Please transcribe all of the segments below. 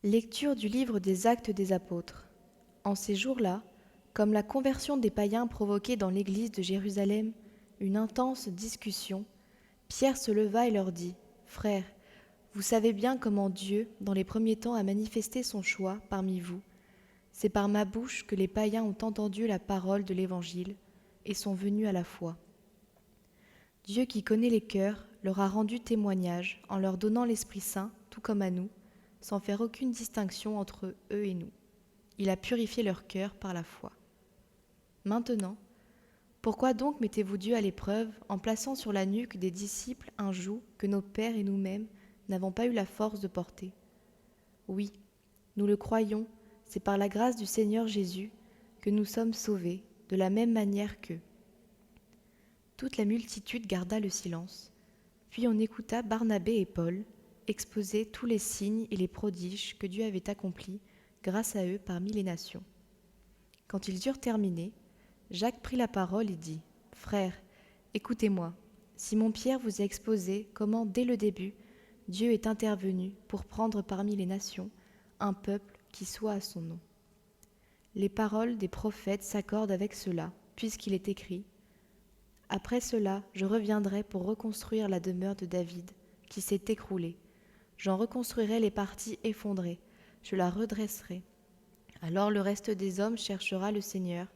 Lecture du livre des Actes des Apôtres. En ces jours-là, comme la conversion des païens provoquait dans l'église de Jérusalem une intense discussion, Pierre se leva et leur dit : « Frères, vous savez bien comment Dieu, dans les premiers temps, a manifesté son choix parmi vous. C'est par ma bouche que les païens ont entendu la parole de l'Évangile et sont venus à la foi. Dieu qui connaît les cœurs leur a rendu témoignage en leur donnant l'Esprit Saint, tout comme à nous, sans faire aucune distinction entre eux et nous. Il a purifié leur cœur par la foi. Maintenant, pourquoi donc mettez-vous Dieu à l'épreuve en plaçant sur la nuque des disciples un joug que nos pères et nous-mêmes n'avons pas eu la force de porter ? Oui, nous le croyons, c'est par la grâce du Seigneur Jésus que nous sommes sauvés, de la même manière qu'eux. » Toute la multitude garda le silence. Puis on écouta Barnabé et Paul exposer tous les signes et les prodiges que Dieu avait accomplis grâce à eux parmi les nations. Quand ils eurent terminé, Jacques prit la parole et dit : « Frères, écoutez-moi. Simon-Pierre vous a exposé comment, dès le début, Dieu est intervenu pour prendre parmi les nations un peuple qui soit à son nom. Les paroles des prophètes s'accordent avec cela, puisqu'il est écrit : Après cela, je reviendrai pour reconstruire la demeure de David, qui s'est écroulée. J'en reconstruirai les parties effondrées, je la redresserai. Alors le reste des hommes cherchera le Seigneur.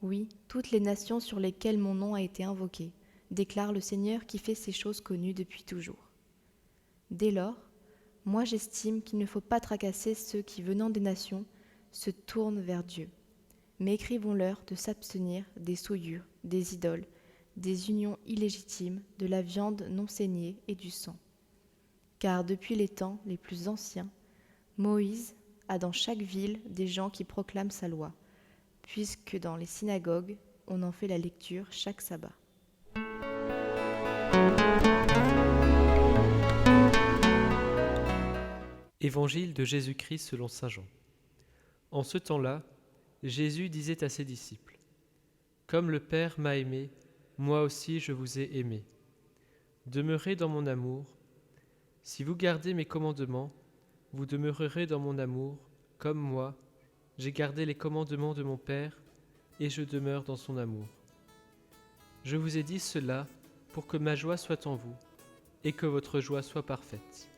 Oui, toutes les nations sur lesquelles mon nom a été invoqué, déclare le Seigneur qui fait ces choses connues depuis toujours. Dès lors, moi j'estime qu'il ne faut pas tracasser ceux qui, venant des nations, se tournent vers Dieu. Mais écrivons-leur de s'abstenir des souillures, des idoles, des unions illégitimes, de la viande non saignée et du sang. Car depuis les temps les plus anciens, Moïse a dans chaque ville des gens qui proclament sa loi, puisque dans les synagogues, on en fait la lecture chaque sabbat. Évangile de Jésus-Christ selon saint Jean. En ce temps-là, Jésus disait à ses disciples : « Comme le Père m'a aimé, moi aussi je vous ai aimé. Demeurez dans mon amour. Si vous gardez mes commandements, vous demeurerez dans mon amour, comme moi, j'ai gardé les commandements de mon Père, et je demeure dans son amour. Je vous ai dit cela pour que ma joie soit en vous, et que votre joie soit parfaite.